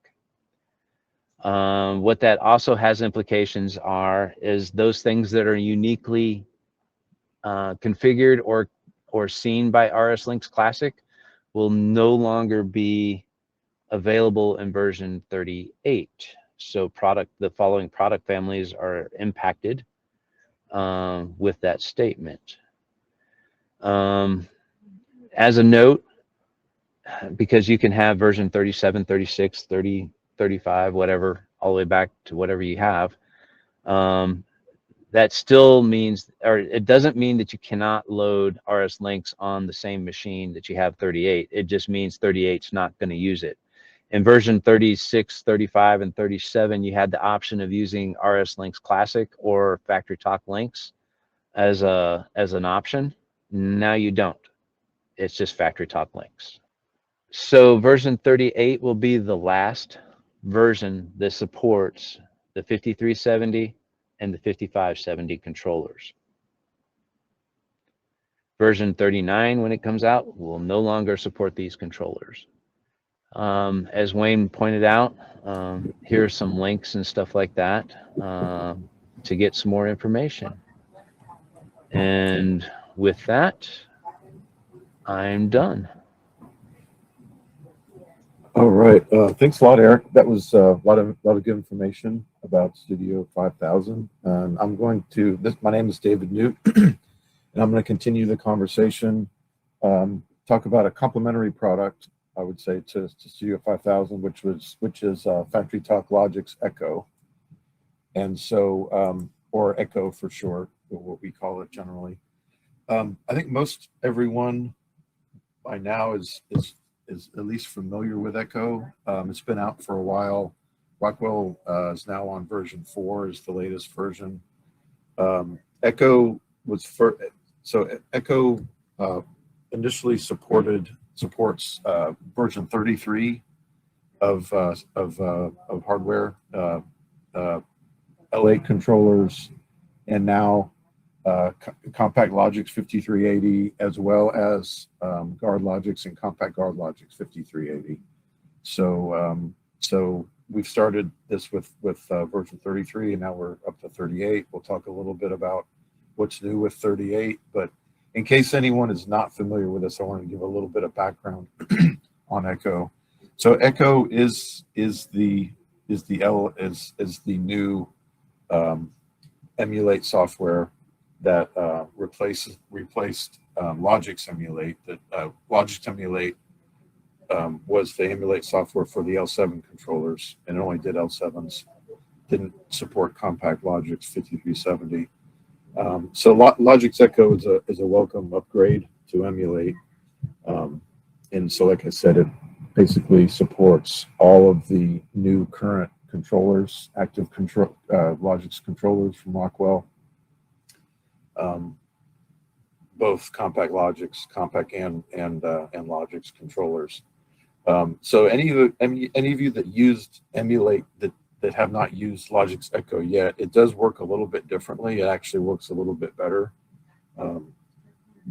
What that also has implications is those things that are uniquely configured or seen by RS Links Classic will no longer be available in version 38. So the following product families are impacted with that statement. As a note, because you can have version 37, 36, 30, 35, whatever, all the way back to whatever you have, that still means, or it doesn't mean that you cannot load RS Links on the same machine that you have 38. It just means 38's not going to use it. In version 36, 35, and 37, you had the option of using RS Links Classic or FactoryTalk Links as an option. Now you don't. It's just FactoryTalk Links. So version 38 will be the last version that supports the 5370 and the 5570 controllers. Version 39, when it comes out, will no longer support these controllers. As Wayne pointed out, here's some links and stuff like that to get some more information. And with that, I'm done. All right. Thanks a lot, Eric. That was a lot of good information about Studio 5000. I'm going to my name is David Newt, and I'm going to continue the conversation. Talk about a complementary product, I would say, to Studio 5000, which is FactoryTalk Logix Echo, and so or Echo for short, what we call it generally. I think most everyone by now is at least familiar with Echo. It's been out for a while. Rockwell is now on version 4, is the latest version. Echo was Echo initially supports version 33 of hardware, L8 controllers, and now Compact Logix 5380, as well as Guard Logix and Compact Guard Logix 5380. So we've started this with version 33, and now we're up to 38. We'll talk a little bit about what's new with 38, but in case anyone is not familiar with this, I want to give a little bit of background on Echo. So Echo is the new emulate software that replaced Logix Emulate. That Logix Emulate was the emulate software for the L7 controllers, and it only did L7s. Didn't support Compact Logix 5370. So Logix Echo is a welcome upgrade to emulate, and so like I said, it basically supports all of the new current controllers, active control Logix controllers from Rockwell. Both Compact Logix, Compact and Logix controllers. So any of you that used emulate that have not used Logix Echo yet, it does work a little bit differently. It actually works a little bit better.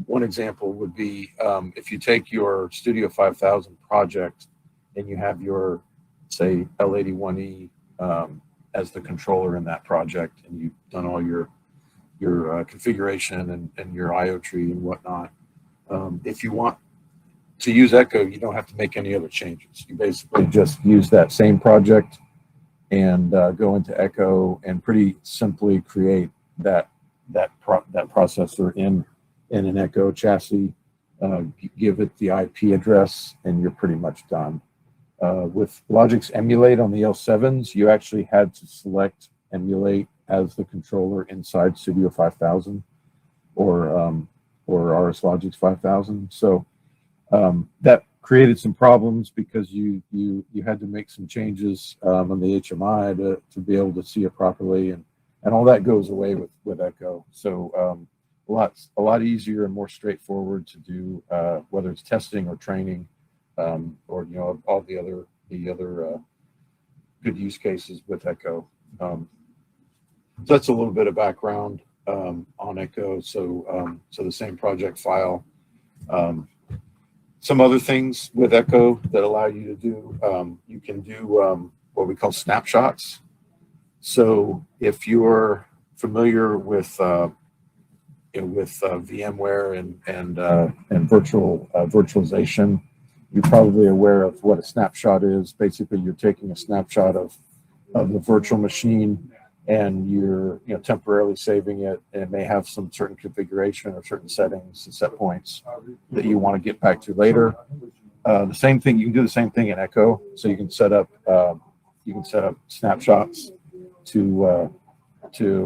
One example would be if you take your Studio 5000 project and you have your, say, L81E as the controller in that project, and you've done all your configuration and your IO tree and whatnot. If you want to use Echo, you don't have to make any other changes. You basically just use that same project and go into Echo and pretty simply create that processor in an Echo chassis. Give it the IP address, and you're pretty much done. With Logix Emulate on the L7s, you actually had to select Emulate as the controller inside Studio 5000 or RS Logix 5000. So that created some problems because you had to make some changes on the HMI to be able to see it properly, and all that goes away with Echo. So a lot easier and more straightforward to do, whether it's testing or training, or all the other good use cases with Echo. So that's a little bit of background on Echo. So the same project file. Some other things with Echo that allow you to do, you can do what we call snapshots. So if you're familiar with VMware and virtualization, you're probably aware of what a snapshot is. Basically, you're taking a snapshot of the virtual machine, and you're temporarily saving it, and it may have some certain configuration or certain settings and set points that you want to get back to later. The same thing, you can do the same thing in Echo. So you can set up snapshots to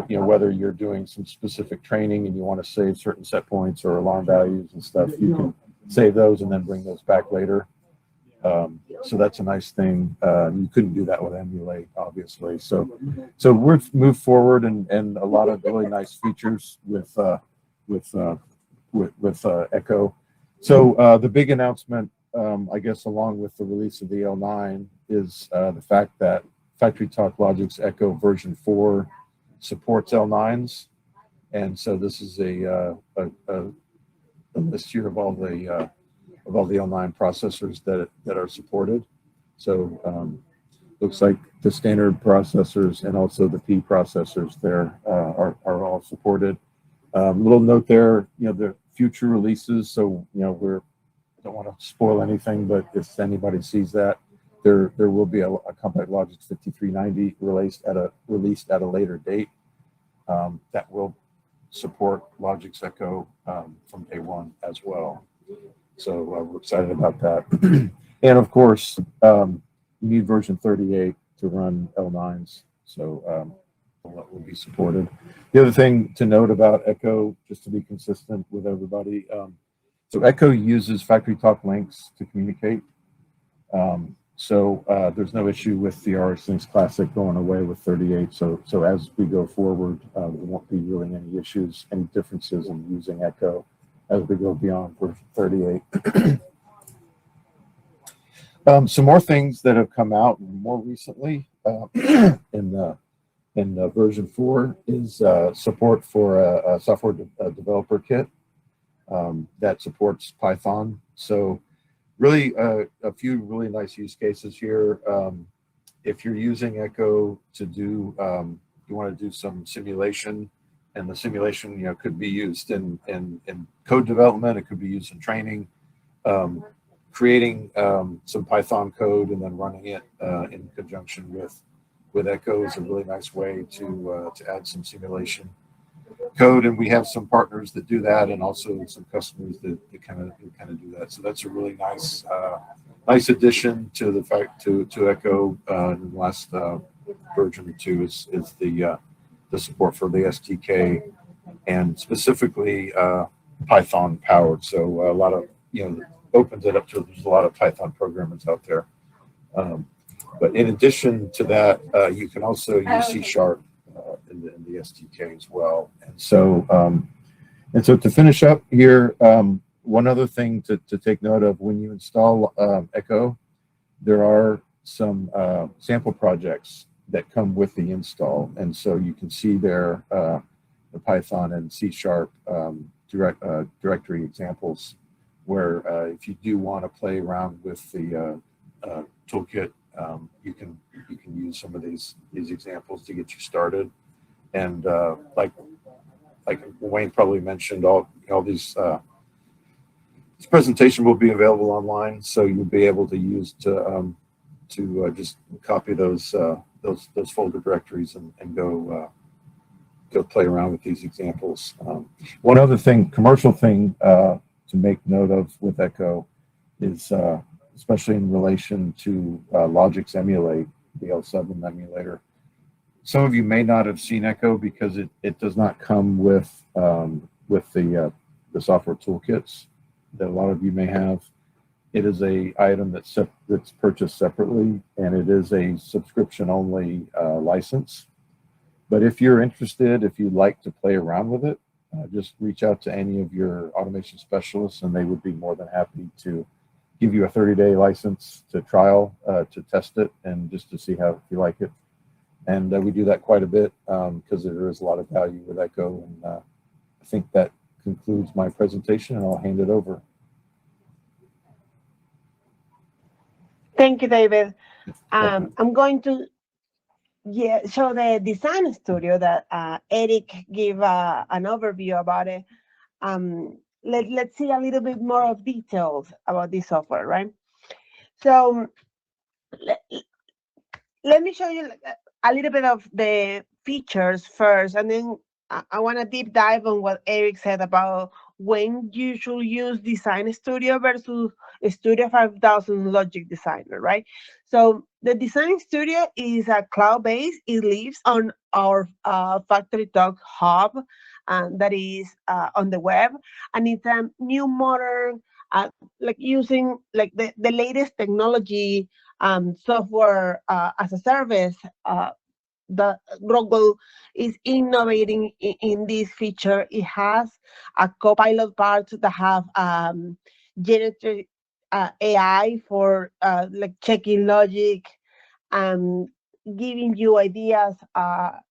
whether you're doing some specific training and you want to save certain set points or alarm values and stuff, you can save those and then bring those back later. So that's a nice thing. You couldn't do that with Emulate, obviously. So we've moved forward and a lot of really nice features with Echo. So the big announcement, I guess, along with the release of the L9 is the fact that FactoryTalk Logix Echo version 4 supports L9s, and so this is a list here of all the L9 processors that are supported. So looks like the standard processors and also the P processors there are all supported. Little note there, the future releases. So, I don't want to spoil anything, but if anybody sees that, there will be a Compact Logix 5390 released at a later date that will support Logix Echo from day one as well. So we're excited about that. And of course, you need version 38 to run L9s. So that will be supported. The other thing to note about Echo, just to be consistent with everybody, so Echo uses FactoryTalk links to communicate. So there's no issue with the RX Links Classic going away with 38. So as we go forward, there won't be really any issues, any differences in using Echo as we go beyond version 38. Some more things that have come out more recently in version 4 is support for a software developer kit that supports Python. So really a few really nice use cases here. If you're using Echo to do, you want to do some simulation, and the simulation could be used in code development, it could be used in training, creating some Python code and then running it in conjunction with Echo is a really nice way to add some simulation code, and we have some partners that do that, and also some customers that kind of do that. So that's a really nice addition to the fact to Echo. In the last version 2 is the support for the SDK, and specifically Python powered. So a lot of opens it up to, there's a lot of Python programmers out there. But in addition to that, you can also use C# in the SDK as well. And so to finish up here, one other thing to take note of when you install Echo, there are some sample projects that come with the install. And so you can see there the Python and C# directory examples where if you do want to play around with the toolkit, you can use some of these examples to get you started. And like Wayne probably mentioned, all these this presentation will be available online, so you'll be able to use to just copy those folder directories and go play around with these examples. One other thing, commercial thing to make note of with Echo is especially in relation to Logix Emulate, the L7 emulator. Some of you may not have seen Echo because it does not come with the software toolkits that a lot of you may have. It is a item that's purchased separately, and it is a subscription-only license. But if you're interested, if you'd like to play around with it, just reach out to any of your automation specialists, and they would be more than happy to give you a 30-day license to trial, to test it, and just to see if you like it. And we do that quite a bit because there is a lot of value with Echo. And I think that concludes my presentation, and I'll hand it over. Thank you, David. I'm going to show the design studio that Eric gave an overview about it. Let's see a little bit more of details about this software, right? So let me show you a little bit of the features first, and then I want to deep dive on what Eric said about when you should use Design Studio versus Studio 5000 Logix Designer, right? So the Design Studio is a cloud-based. It lives on our FactoryTalk hub that is on the web, and it's a new modern, like using like the latest technology, software as a service. The Rockwell is innovating in this feature. It has a copilot part that have generative AI for like checking logic and giving you ideas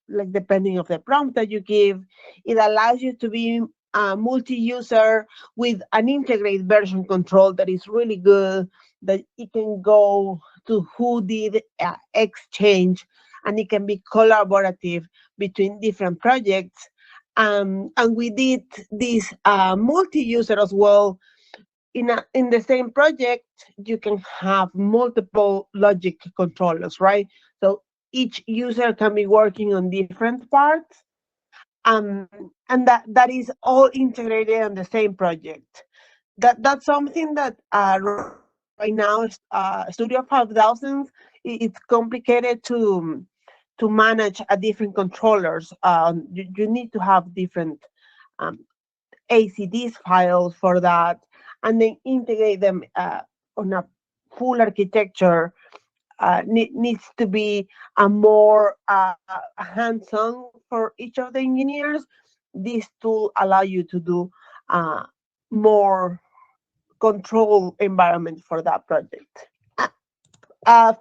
like depending of the prompt that you give. It allows you to be multi-user with an integrated version control that is really good, that it can go to who did X change, and it can be collaborative between different projects. And we did this multi-user as well. In the same project, you can have multiple logic controllers, right? So each user can be working on different parts, and that is all integrated on the same project. That's something that right now Studio 5000, it's complicated to manage different controllers. You need to have different um, ACDs files for that, and then integrate them on a full architecture. Needs to be a more hands-on for each of the engineers. This tool allow you to do more control environment for that project.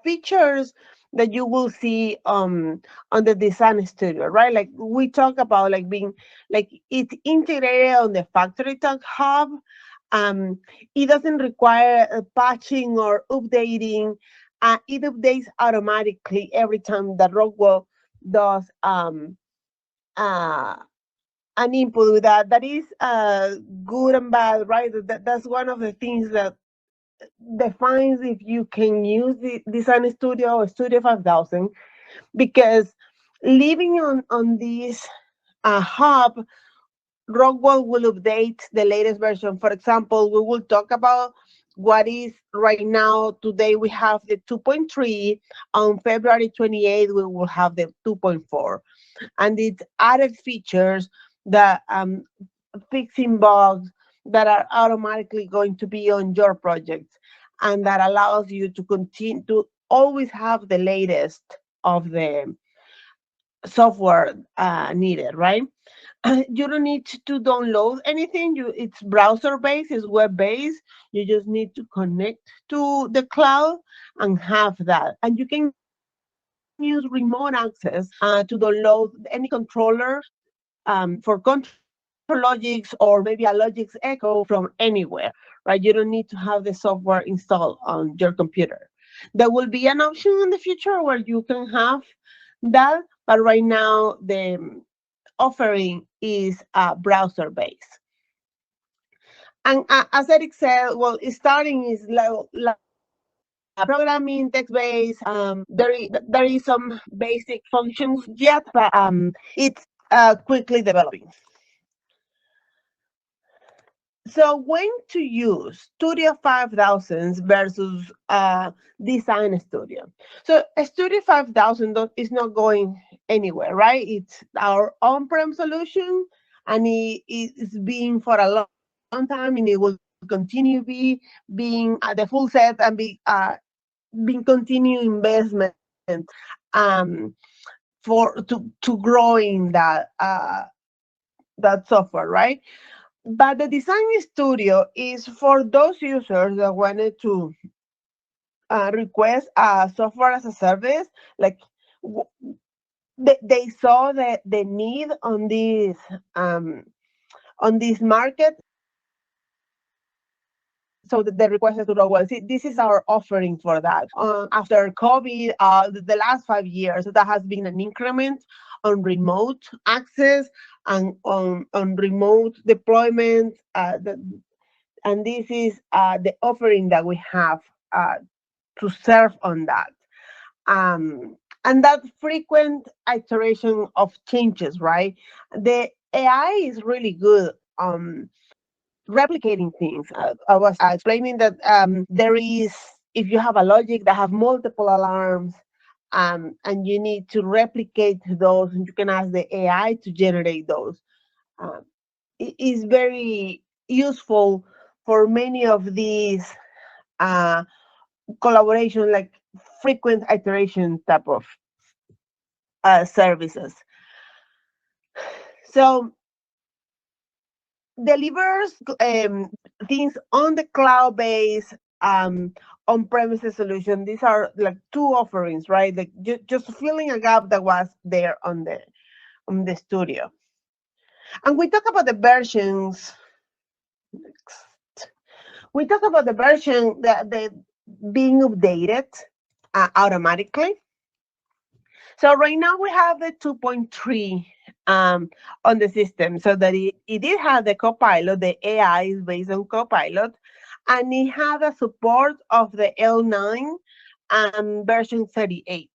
Features that you will see on the design studio, right? Like we talk about, like being like it's integrated on the FactoryTalk hub. It doesn't require patching or updating. It updates automatically every time that Rockwell does an input with that. That is good and bad, right? That's one of the things that defines if you can use the Design Studio or Studio 5000, because living on this hub, Rockwell will update the latest version. For example, we will talk about what is right now. Today we have the 2.3. On February 28th, we will have the 2.4. And it's added features that fixing bugs that are automatically going to be on your project, and that allows you to continue to always have the latest of the software needed, right? You don't need to download anything. It's browser based, it's web based. You just need to connect to the cloud and have that. And you can use remote access to download any controller for control Logix, or maybe a Logix Echo from anywhere, right? You don't need to have the software installed on your computer. There will be an option in the future where you can have that, but right now the offering is browser based. And as Eric said, well, starting is like programming, text based. There is some basic functions yet, but it's quickly developing. So when to use Studio 5000 versus Design Studio? So Studio 5000 is not going anywhere, right? It's our on-prem solution, and it's been for a long time, and it will continue being the full set, and being continued investment to growing that software, right? But the Design Studio is for those users that wanted to request a software as a service. Like they saw the need on this market, so they requested to know, well, see, this is our offering for that. After COVID, the last 5 years, that has been an increment on remote access and on remote deployment. And this is the offering that we have to serve on that. And that frequent iteration of changes, right? The AI is really good replicating things. I was explaining that there is, if you have a logic that have multiple alarms, and you need to replicate those, and you can ask the AI to generate those. It is very useful for many of these collaboration, like frequent iteration type of services. So delivers things on the cloud-based on-premises solution. These are like two offerings, right? Like just filling a gap that was there on the studio. And we talk about the versions. We talk about the version that they being updated automatically. So right now we have the 2.3 on the system, so that it did have the Copilot. The AI is based on Copilot, and it had a support of the L9 version 38.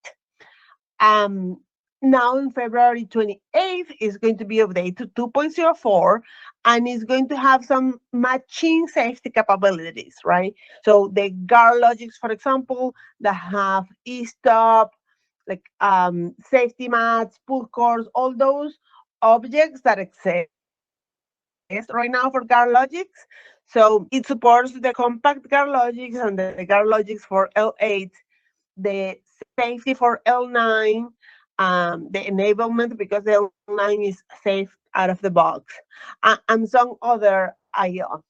Now in February 28th, it's going to be updated to 2.04, and it's going to have some machine safety capabilities, right? So the guard logics, for example, that have e-stop, like safety mats, pull cords, all those objects that exist right now for guard logics. So it supports the compact guard logics and the guard logics for L8, the safety for L9, the enablement because the L9 is safe out of the box, and some other IO.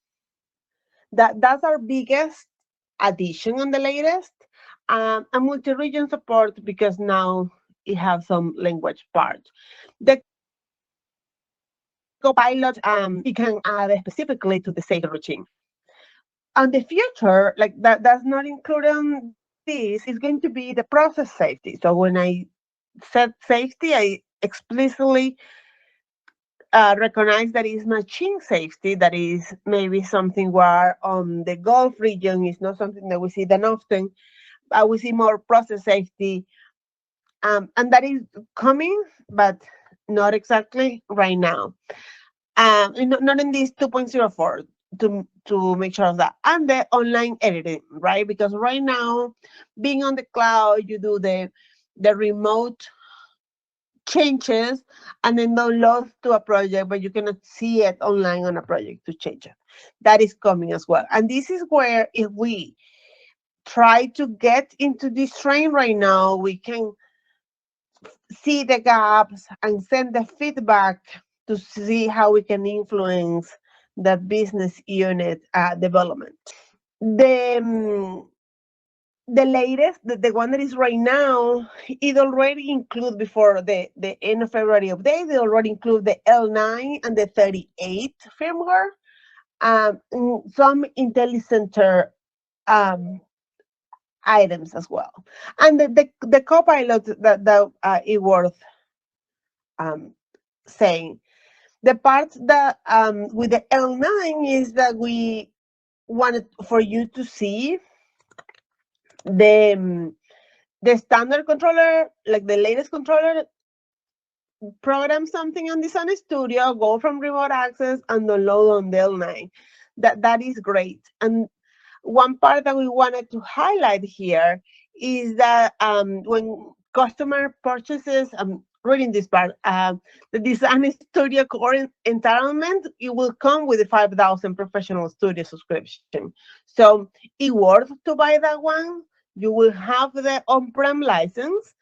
That's our biggest addition on the latest, and multi-region support because now it has some language part. The Copilot, it can add specifically to the safety routine. On the future, like that's not included on this, is going to be the process safety. So when I said safety, I explicitly recognize that is machine safety. That is maybe something where on the Gulf region is not something that we see that often. We see more process safety, and that is coming, but not exactly right now. Not in this 2.04 to make sure of that. And the online editing, right? Because right now, being on the cloud, you do the remote changes and then download to a project, but you cannot see it online on a project to change it. That is coming as well. And this is where if we try to get into this train right now, we can see the gaps and send the feedback to see how we can influence that business unit development. The latest, the one that is right now, it already include before the end of February update, they already include the L9 and the 38 firmware, some IntelliCenter items as well. And the Copilot that is worth saying. The part that with the L9 is that we wanted for you to see the standard controller, like the latest controller, program something on Design Studio, go from remote access and download on the L9. That is great. And one part that we wanted to highlight here is that when customer purchases, reading this part, the Design Studio core entitlement, it will come with a 5,000 professional studio subscription. So it's worth to buy that one. You will have the on-prem license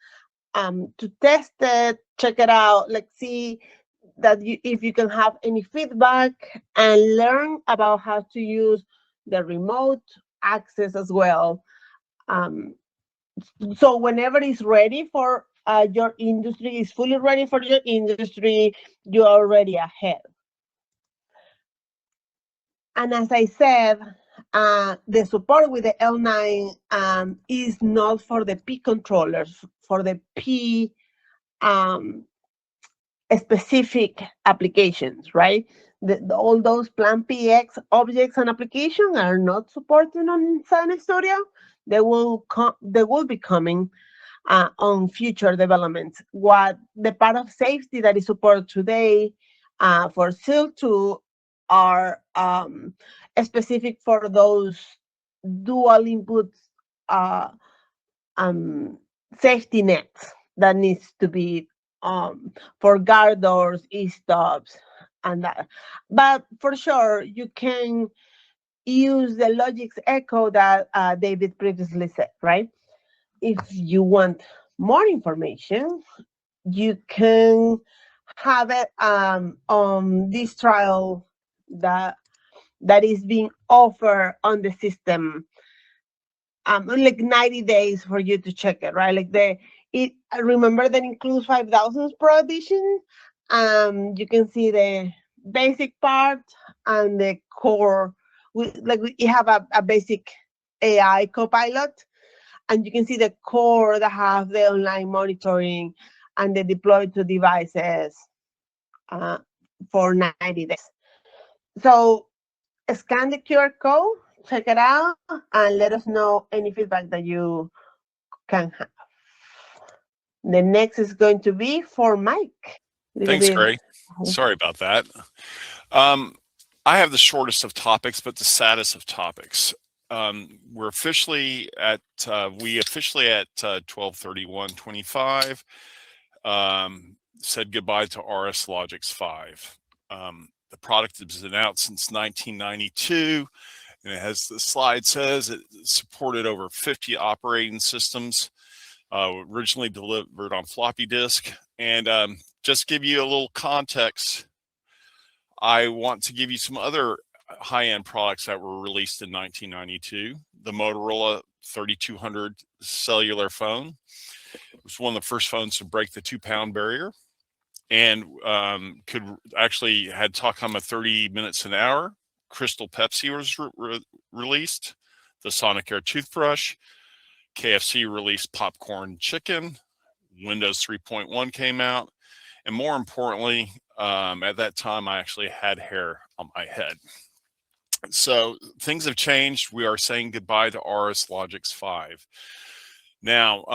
to test it, check it out, like see that if you can have any feedback and learn about how to use the remote access as well. So whenever it's ready for your industry, is fully ready for your industry, you're already ahead. And as I said, the support with the L9 is not for the P controllers, for the P specific applications, right? All those Plan PX objects and applications are not supported on Design Studio. They will be coming on future developments. What the part of safety that is supported today for SIL 2 are specific for those dual input safety nets that needs to be for guard doors, e-stops, and that. But for sure, you can use the Logix Echo that David previously said, right? If you want more information, you can have it on this trial that is being offered on the system, like 90 days for you to check it, right? Like remember that includes 5,000 Pro Edition. You can see the basic part and the core. You have a basic AI Copilot, and you can see the core that have the online monitoring and the deployed to devices for 90 days. So scan the QR code, check it out, and let us know any feedback that you can have. The next is going to be for Mike. Thanks, Gray. Sorry about that. I have the shortest of topics, but the saddest of topics. We're officially at 12/31/25 said goodbye to RS Logix 5. The product has been out since 1992, and it has, the slide says, it supported over 50 operating systems, originally delivered on floppy disk. And just give you a little context, I want to give you some other high-end products that were released in 1992. The Motorola 3200 cellular phone. It was one of the first phones to break the 2-pound barrier, and could actually had talk time of 30 minutes an hour. Crystal Pepsi was released. The Sonic Air toothbrush. KFC released popcorn chicken. Windows 3.1 came out. And more importantly, at that time, I actually had hair on my head. So things have changed. We are saying goodbye to RS Logix 5. Now,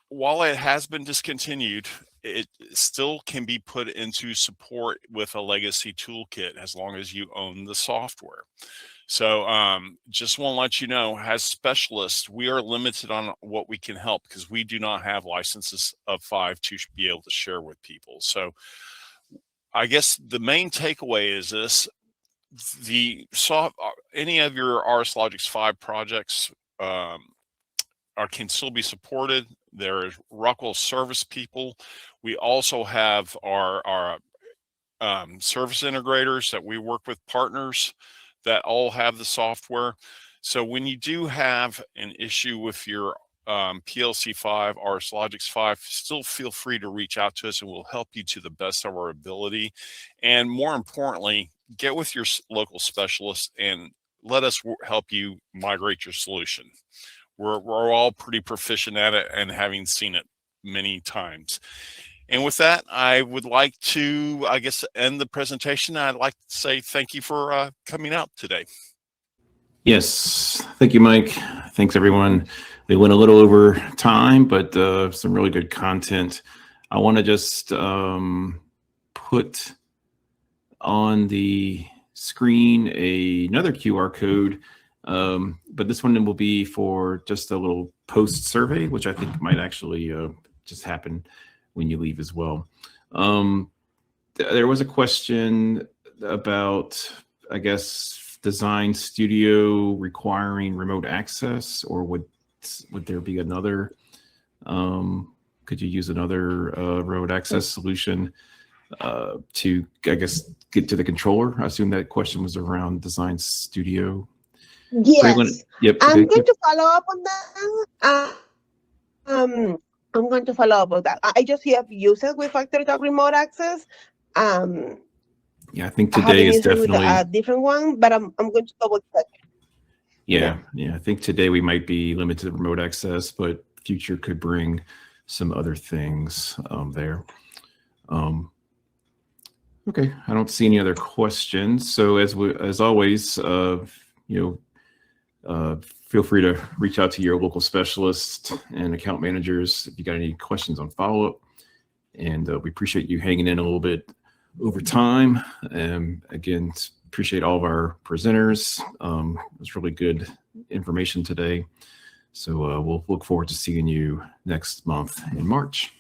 while it has been discontinued, it still can be put into support with a legacy toolkit as long as you own the software. So just want to let you know, as specialists, we are limited on what we can help because we do not have licenses of 5 to be able to share with people. So I guess the main takeaway is this: any of your RS Logix 5 projects can still be supported. There is Rockwell service people. We also have our service integrators that we work with, partners that all have the software. So when you do have an issue with your PLC 5, RS Logix 5, still feel free to reach out to us and we'll help you to the best of our ability. And more importantly, get with your local specialist and let us help you migrate your solution. We're all pretty proficient at it and having seen it many times. And with that, I would like to, I guess, end the presentation. I'd like to say thank you for coming out today. Yes, thank you, Mike. Thanks, everyone. We went a little over time, but some really good content. I want to just put on the screen another QR code, but this one will be for just a little post survey, which I think might actually just happen when you leave as well. There was a question about, I guess, Design Studio requiring remote access, or would there be another, could you use another remote access solution to, I guess, get to the controller? I assume that question was around Design Studio. Yes. Yep. I'm going to follow up on that. I'm going to follow up on that. I just have used it with FactoryTalk Remote Access. Yeah, I think today is definitely a different one, but I'm going to double check. Yeah, I think today we might be limited to remote access, but future could bring some other things there. Okay, I don't see any other questions. So as always, feel free to reach out to your local specialist and account managers if you got any questions on follow-up. And we appreciate you hanging in a little bit over time. Again, appreciate all of our presenters. It was really good information today. So we'll look forward to seeing you next month in March.